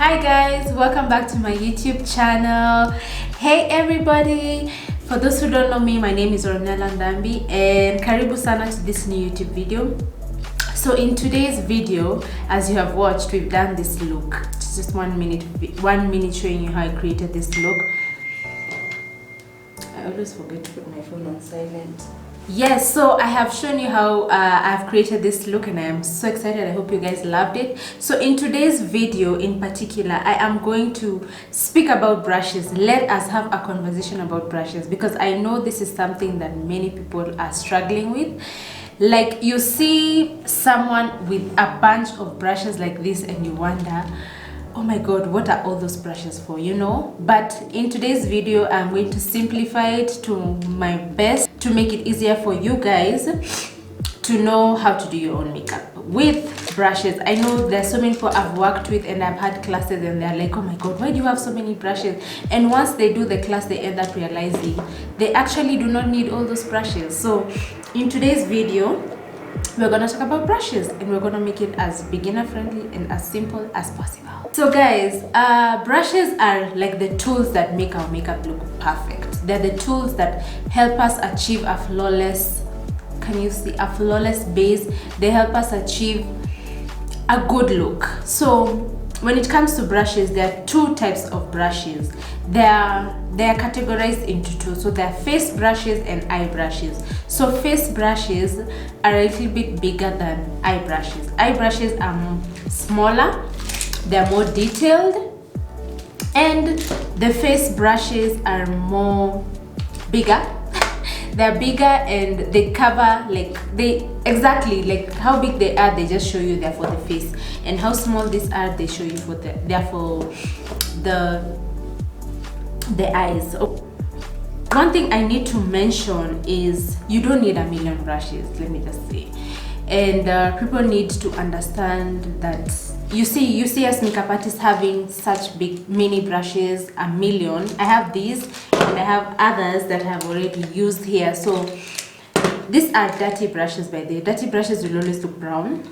Hi guys, welcome back to my YouTube channel. Hey everybody, for those who don't know me, my name is Ornella Ndambi and karibu sana to this new YouTube video. So in today's video, as you have watched, we've done this look. It's just 1 minute showing you how I created this look. I always forget to put my phone on silent. Yes, so I have shown you how I've created this look and I am so excited. I hope you guys loved it. So in today's video in particular, I am going to speak about brushes. Let us have a conversation about brushes because I know this is something that many people are struggling with. Like, you see someone with a bunch of brushes like this and you wonder, oh my god, what are all those brushes for, you know? But in today's video, I'm going to simplify it to my best to make it easier for you guys to know how to do your own makeup with brushes. I know there's so many people I've worked with and I've had classes and they're like, oh my god, why do you have so many brushes? And once they do the class, they end up realizing they actually do not need all those brushes. So in today's video, we're gonna talk about brushes and we're gonna make it as beginner friendly and as simple as possible. So guys, brushes are like the tools that make our makeup look perfect. They're the tools that help us achieve a flawless, can you see, a flawless base. They help us achieve a good look. So when it comes to brushes, there are two types of brushes. They are categorized into two. So there are face brushes and eye brushes. So face brushes are a little bit bigger than eye brushes. Eye brushes are smaller, they're more detailed, and the face brushes are more bigger. They're bigger and they cover, like, they exactly like how big they are, they just show you they're for the face, and how small these are, they show you for they're for the eyes. One thing I need to mention is you don't need a million brushes, let me just say. And people need to understand that you see us makeup artists having such big mini brushes, a million. I have these and I have others that I have already used here. So these are dirty brushes, by the way. Dirty brushes will always look brown.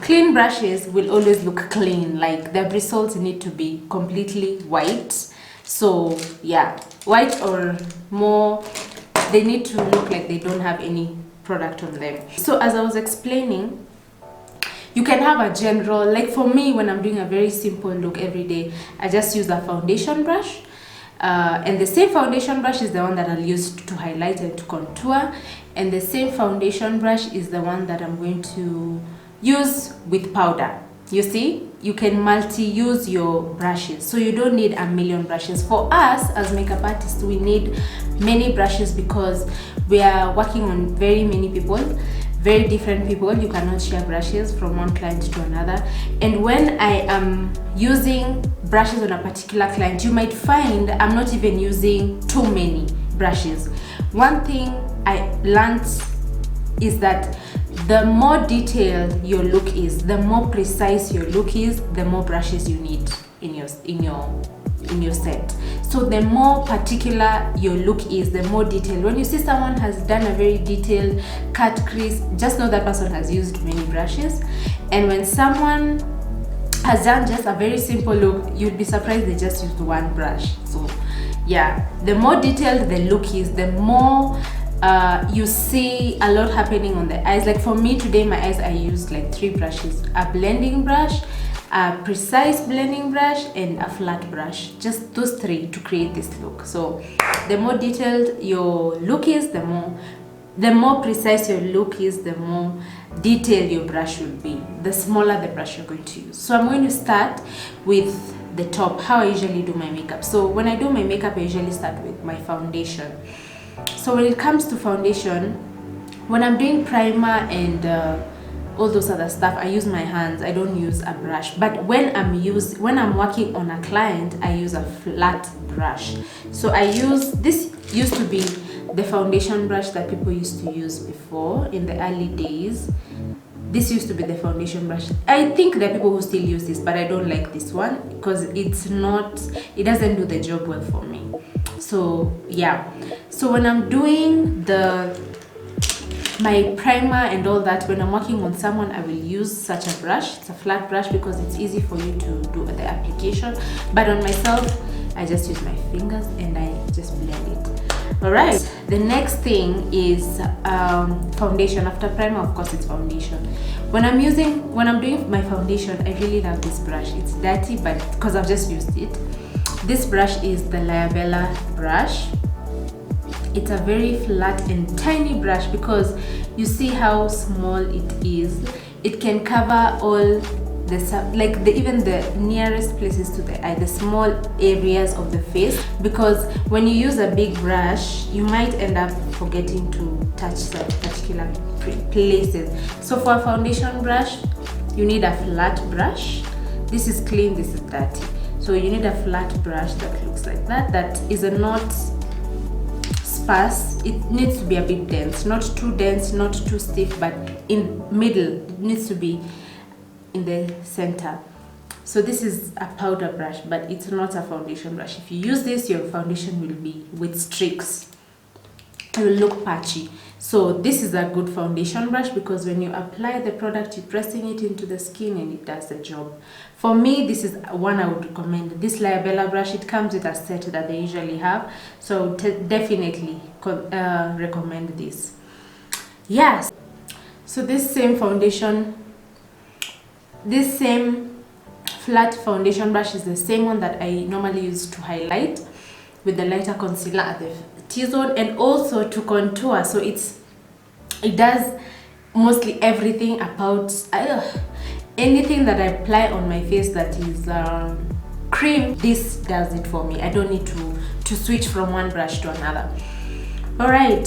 Clean brushes will always look clean, like the bristles need to be completely white. So yeah, white or more, they need to look like they don't have any product on them. So as I was explaining, you can have a general, like for me, when I'm doing a very simple look every day, I just use a foundation brush. And the same foundation brush is the one that I'll use to highlight and to contour. And the same foundation brush is the one that I'm going to use with powder. You see, you can multi-use your brushes, so you don't need a million brushes. For us as makeup artists, we need many brushes because we are working on very many people, very different people. You cannot share brushes from one client to another. And when I am using brushes on a particular client, you might find I'm not even using too many brushes. One thing I learned is that the more detailed your look is, the more precise your look is, the more brushes you need in your set. So the more particular your look is, the more detailed. When you see someone has done a very detailed cut crease, just know that person has used many brushes. And when someone has done just a very simple look, you'd be surprised they just used one brush. So yeah, the more detailed the look is, the more you see a lot happening on the eyes. Like for me today, my eyes, I used like 3 brushes: a blending brush, a precise blending brush, and a flat brush. Just those 3 to create this look. So the more detailed your look is, the more precise your look is, the more detailed your brush will be, the smaller the brush you're going to use. So I'm going to start with the top, how I usually do my makeup. So when I do my makeup, I usually start with my foundation. So when it comes to foundation, when I'm doing primer and all those other stuff, I use my hands. I don't use a brush. But when I'm working on a client, I use a flat brush. So I use this. Used to be the foundation brush that people used to use before in the early days. This used to be the foundation brush. I think there are people who still use this, but I don't like this one because it doesn't do the job well for me. So yeah, so when I'm doing the my primer and all that, when I'm working on someone, I will use such a brush. It's a flat brush because it's easy for you to do the application, but on myself I just use my fingers and I just blend it. All right, the next thing is foundation. After primer, of course, it's foundation. When I'm doing my foundation, I really love this brush. It's dirty, but because I've just used it. This brush is the Layabella brush. It's a very flat and tiny brush because you see how small it is. It can cover all the even the nearest places to the eye, the small areas of the face, because when you use a big brush you might end up forgetting to touch some particular places. So for a foundation brush you need a flat brush. This is clean, this is dirty, so you need a flat brush that looks like that is not sparse. It needs to be a bit dense, not too dense, not too stiff, but in middle. It needs to be in the center. So this is a powder brush, but it's not a foundation brush. If you use this, your foundation will be with streaks. It will look patchy. So this is a good foundation brush because when you apply the product, you're pressing it into the skin and it does the job. For me, this is one I would recommend. This Layabella brush, it comes with a set that they usually have, so definitely recommend this. Yes, so this same flat foundation brush is the same one that I normally use to highlight with the lighter concealer at the T-zone and also to contour. So it does mostly everything about anything that I apply on my face that is cream. This does it for me. I don't need to switch from one brush to another. All right.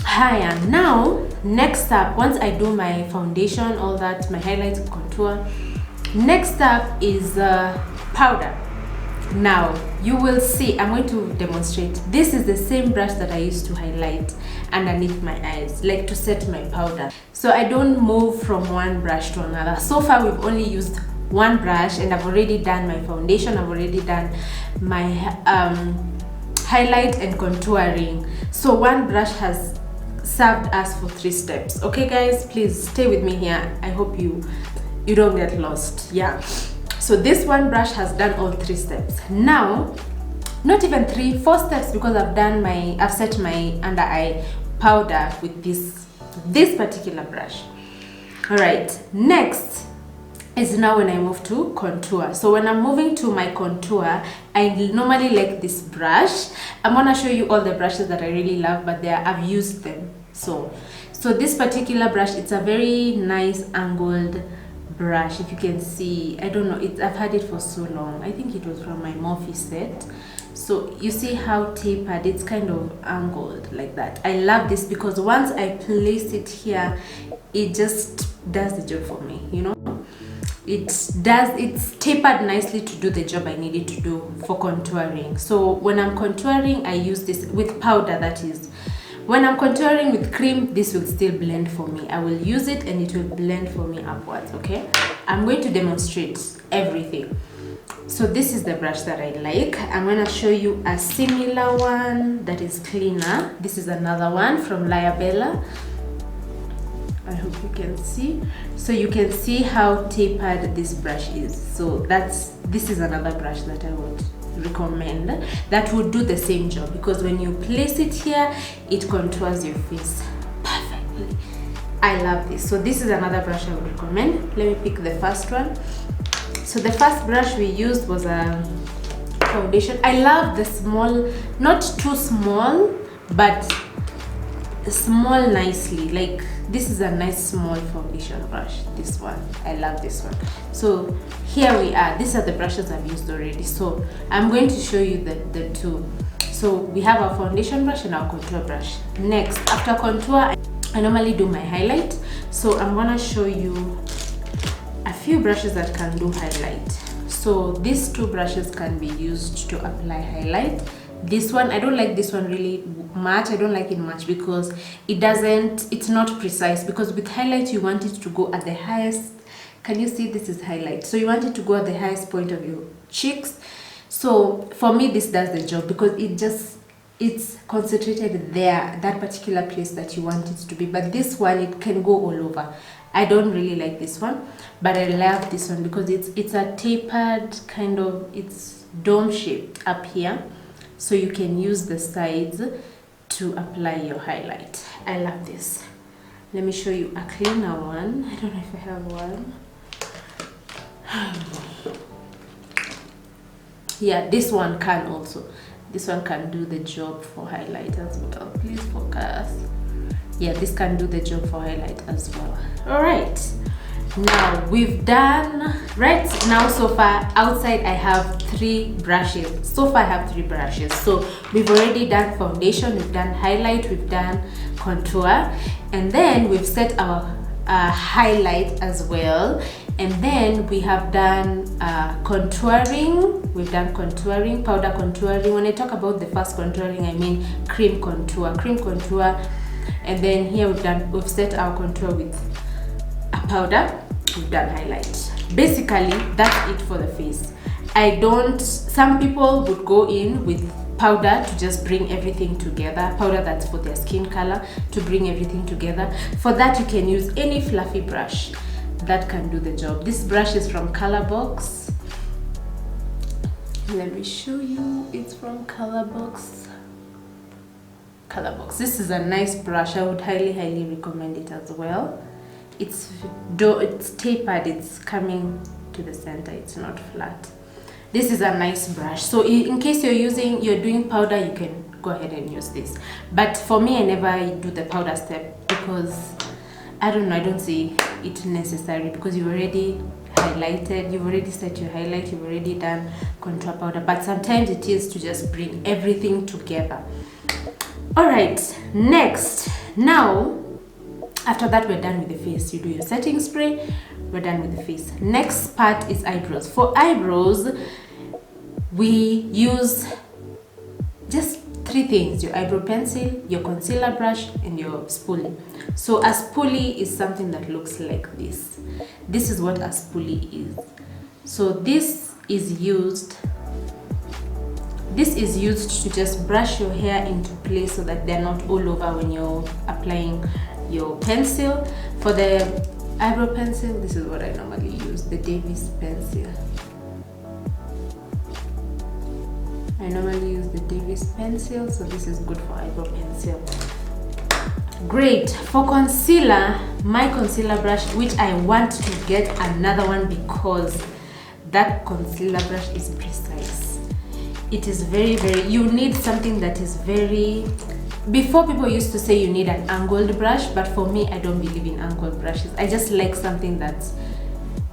Hiya. Now next up, once I do my foundation, all that, my highlights, contour, next up is powder. Now you will see, I'm going to demonstrate. This is the same brush that I used to highlight underneath my eyes, like to set my powder. So I don't move from one brush to another. So far we've only used one brush and I've already done my foundation, I've already done my highlight and contouring. So one brush has served us for 3 steps. Okay guys, please stay with me here. I hope you don't get lost. Yeah, so this one brush has done all 3 steps. Now, not even 3, 4 steps, because I've set my under eye powder with this particular brush. All right, next is now when I move to contour. So when I'm moving to my contour, I normally like this brush. I'm gonna show you all the brushes that I really love, but I've used them. So this particular brush, it's a very nice angled brush. If you can see, I don't know, I've had it for so long. I think it was from my Morphe set. So you see how tapered, it's kind of angled like that. I love this because once I place it here, it just does the job for me, you know. It's tapered nicely to do the job I needed to do for contouring. So when I'm contouring, I use this with powder, that is. When I'm contouring with cream, this will still blend for me. I will use it and it will blend for me upwards, okay? I'm going to demonstrate everything. So this is the brush that I like. I'm going to show you a similar one that is cleaner. This is another one from Layabella. I hope you can see. So you can see how tapered this brush is. So this is another brush that I would recommend that would do the same job, because when you place it here, it contours your face perfectly. I love this. So this is another brush I would recommend. Let me pick the first one. So the first brush we used was a foundation. I love the small, not too small, but small nicely. Like this is a nice small foundation brush. This one, I love this one. So here we are. These are the brushes I've used already. So I'm going to show you the two. So we have our foundation brush and our contour brush. Next, after contour, I normally do my highlight. So I'm gonna show you a few brushes that can do highlight. So these 2 brushes can be used to apply highlight. This one, I don't like this one really much. I don't like it much because it's not precise, because with highlight you want it to go at the highest. Can you see? This is highlight. So you want it to go at the highest point of your cheeks. So for me, this does the job because it's concentrated there, that particular place that you want it to be. But this one, it can go all over. I don't really like this one, but I love this one because it's a tapered kind of, it's dome shaped up here, so you can use the sides to apply your highlight. I love this. Let me show you a cleaner one. I don't know if I have one. Yeah, this one can also. This one can do the job for highlight as well. Please focus. Yeah, this can do the job for highlight as well. All right, now we've done, right now so far outside I have 3 brushes. So far I have 3 brushes. So we've already done foundation, we've done highlight, we've done contour, and then we've set our highlight as well. And then we have done contouring. We've done contouring, powder contouring. When I talk about the first contouring, I mean cream contour. And then here we've set our contour with a powder. We've done highlight. Basically, that's it for the face. Some people would go in with powder to just bring everything together. Powder that's for their skin color, to bring everything together. For that, you can use any fluffy brush that can do the job. This brush is from Colorbox. Let me show you. It's from Colorbox. This is a nice brush. I would highly recommend it as well. It's tapered, it's coming to the center, it's not flat. This is a nice brush. So in case you're doing powder, you can go ahead and use this. But for me, I never do the powder step because I don't see it necessary, because you've already highlighted, you've already set your highlight, you've already done contour powder. But sometimes it is to just bring everything together. All right, next, now after that we're done with the face. You do your setting spray, we're done with the face. Next part is eyebrows. For eyebrows, we use just 3 things: your eyebrow pencil, your concealer brush, and your spoolie. So a spoolie is something that looks like this. This is what a spoolie is. So this is used to just brush your hair into place so that they're not all over when you're applying your pencil. For the eyebrow pencil, this is what I normally use, the Davis pencil. I normally use the Davis pencil, so this is good for eyebrow pencil. Great. For concealer, my concealer brush, which I want to get another one because that concealer brush is precise. It is very, you need something that is very, before people used to say you need an angled brush, but for me, I don't believe in angled brushes. I just like something that's,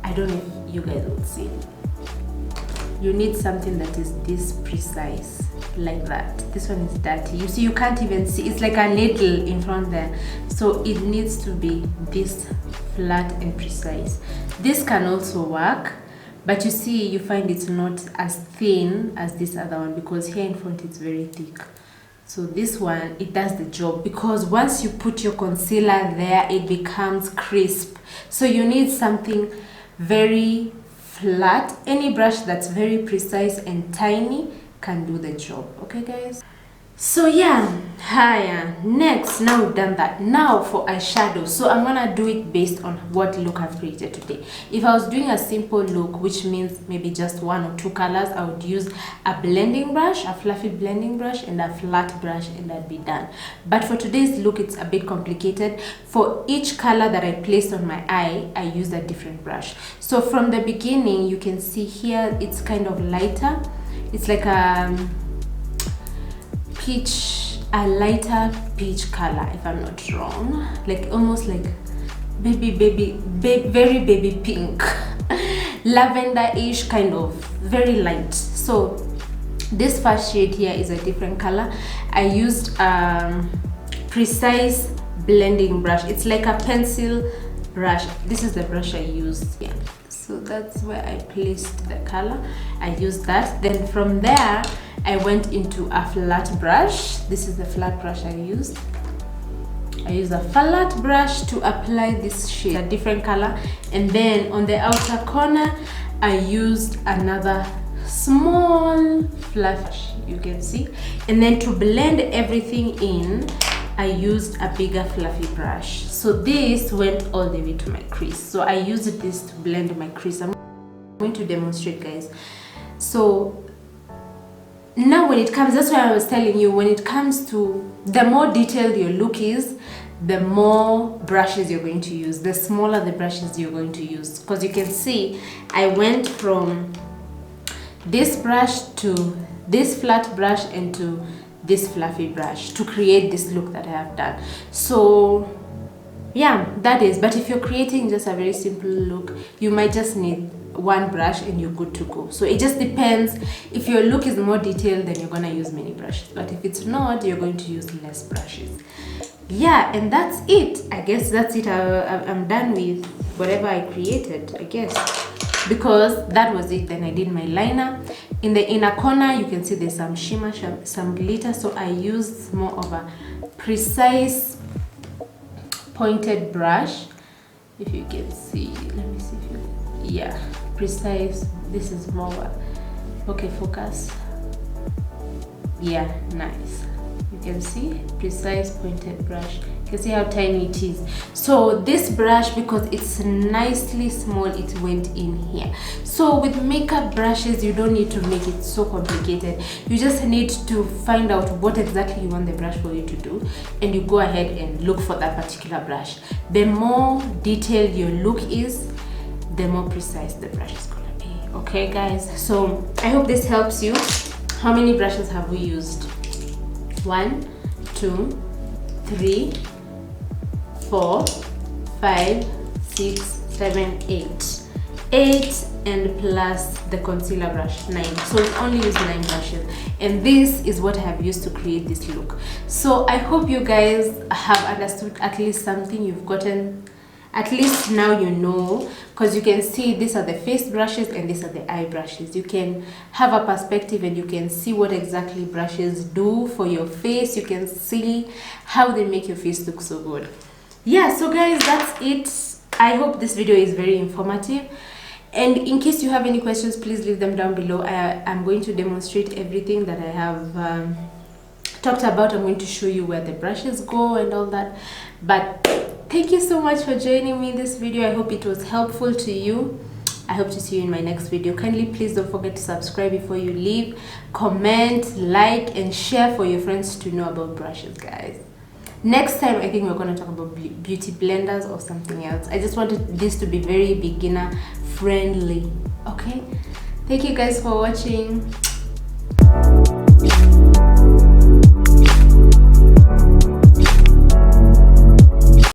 I don't know if you guys will see. You need something that is this precise, like that. This one is dirty. You see, you can't even see. It's like a needle in front there. So it needs to be this flat and precise. This can also work, but you see, you find it's not as thin as this other one because here in front it's very thick. So this one, it does the job because once you put your concealer there, it becomes crisp. So you need something very flat. Any brush that's very precise and tiny can do the job. Okay, guys? So yeah, next, now we've done that. Now for eyeshadow. So I'm gonna do it based on what look I've created today. If I was doing a simple look, which means maybe just 1 or 2 colors, I would use a blending brush, a fluffy blending brush, and a flat brush, and I'd be done. But for today's look, it's a bit complicated. For each color that I placed on my eye, I used a different brush. So from the beginning, you can see here, it's kind of lighter. It's like a lighter peach color, if I'm not wrong, like almost like very baby pink, lavender-ish, kind of very light. So this first shade here is a different color. I used precise blending brush. It's like a pencil brush. This is the brush I used here. So that's where I placed the color. I used that. Then from there, I went into a flat brush. This is the flat brush I used. I used a flat brush to apply this shade, a different color. And then on the outer corner, I used another small fluff, you can see. And then to blend everything in, I used a bigger fluffy brush. So this went all the way to my crease. So I used this to blend my crease. I'm going to demonstrate, guys. So now when it comes, that's why I was telling you, when it comes to the more detailed your look is, the more brushes you're going to use, the smaller the brushes you're going to use. Because you can see I went from this brush to this flat brush and to this fluffy brush to create this look that I have done. So yeah, that is. But if you're creating just a very simple look, you might just need one brush and you're good to go. So it just depends. If your look is more detailed, then you're gonna use many brushes, but if it's not, you're going to use less brushes. Yeah, and that's it. I guess that's it. I'm done with whatever I created, I guess, because that was it. Then I did my liner. In the inner corner, you can see there's some shimmer, some glitter, so I used more of a precise pointed brush. If you can see, let me see if you, yeah, precise. This is more, okay, focus. Yeah, nice. You can see precise pointed brush. You can see how tiny it is. So this brush, because it's nicely small, it went in here. So with makeup brushes, you don't need to make it so complicated. You just need to find out what exactly you want the brush for you to do, and you go ahead and look for that particular brush. The more detailed your look is, the more precise the brush is gonna be. Okay guys, so I hope this helps you. How many brushes have we used? 1, 2, 3, 4, 5, 6, 7, 8. 8 and plus the concealer brush, 9. So we only use 9 brushes, and this is what I have used to create this look. So I hope you guys have understood at least something. You've gotten, at least now you know, because you can see these are the face brushes and these are the eye brushes. You can have a perspective and you can see what exactly brushes do for your face. You can see how they make your face look so good. Yeah, so guys, that's it. I hope this video is very informative, and in case you have any questions, please leave them down below. I'm going to demonstrate everything that I have talked about. I'm going to show you where the brushes go and all that. But thank you so much for joining me in this video. I hope it was helpful to you. I hope to see you in my next video. Kindly please don't forget to subscribe before you leave. Comment, like, and share for your friends to know about brushes, guys. Next time, I think we're going to talk about beauty blenders or something else. I just wanted this to be very beginner friendly. Okay? Thank you guys for watching.